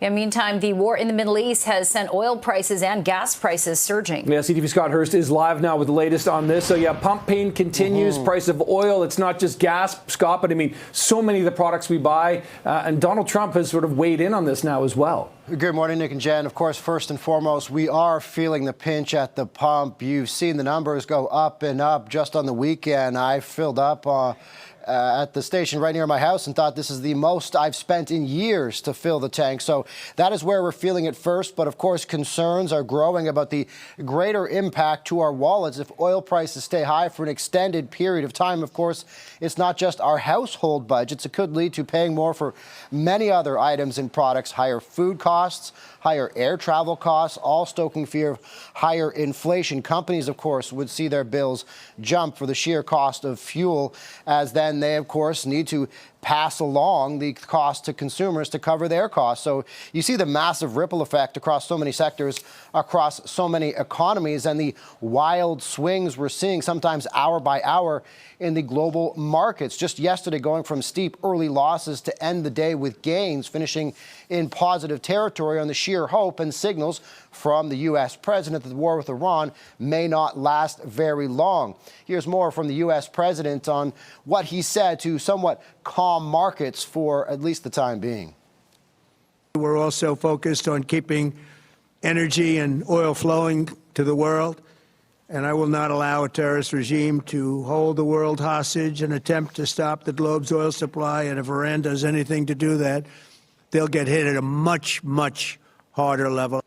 Meantime, the war in the Middle East has sent oil prices and gas prices surging. Yeah, CTV Scott Hurst is live now with the latest on this. So, yeah, pump pain continues. Price of oil. It's not just gas, Scott, but I mean, so many of the products we buy. And Donald Trump has sort of weighed in on this now as well. Good morning, Nick and Jen. Of course, first and foremost, we are feeling the pinch at the pump. You've seen the numbers go up and up just on the weekend. I filled up at the station right near my house and thought this is the most I've spent in years to fill the tank. So that is where we're feeling it first. But of course, concerns are growing about the greater impact to our wallets if oil prices stay high for an extended period of time. Of course, it's not just our household budgets. It could lead to paying more for many other items and products, higher food costs, higher air travel costs, all stoking fear of higher inflation. Companies, of course, would see their bills jump for the sheer cost of fuel, as then they, of course, need to pass along the cost to consumers to cover their costs. So you see the massive ripple effect across so many sectors, across so many economies, and the wild swings we're seeing sometimes hour by hour in the global markets. Just yesterday, going from steep early losses to end the day with gains, finishing in positive territory on the sheer hope and signals from the U.S. president that the war with Iran may not last very long. Here's more from the U.S. president on what he said to somewhat calm markets for at least the time being. We're also focused on keeping energy and oil flowing to the world, and I will not allow a terrorist regime to hold the world hostage and attempt to stop the globe's oil supply. And if Iran does anything to do that, they'll get hit at a much, much harder level.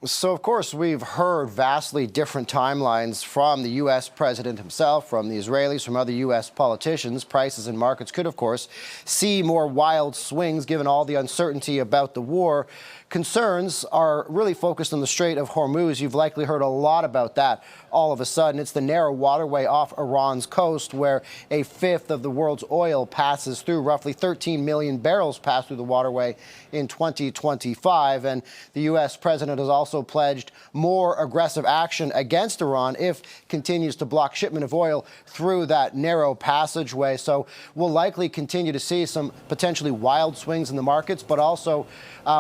So, of course, we've heard vastly different timelines from the U.S. president himself, from the Israelis, from other U.S. politicians. Prices and markets could, of course, see more wild swings given all the uncertainty about the war. Concerns are really focused on the Strait of Hormuz. You've likely heard a lot about that all of a sudden. It's the narrow waterway off Iran's coast where a fifth of the world's oil passes through. Roughly 13 million barrels pass through the waterway in 2025. And the U.S. president has also pledged more aggressive action against Iran if it continues to block shipment of oil through that narrow passageway. So we'll likely continue to see some potentially wild swings in the markets, but also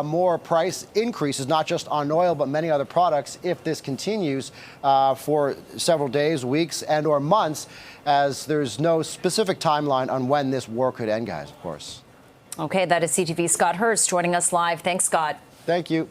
more price increases, not just on oil, but many other products if this continues for several days, weeks, and or months, as there's no specific timeline on when this war could end, guys, of course. Okay, that is CTV Scott Hurst joining us live. Thanks, Scott. Thank you.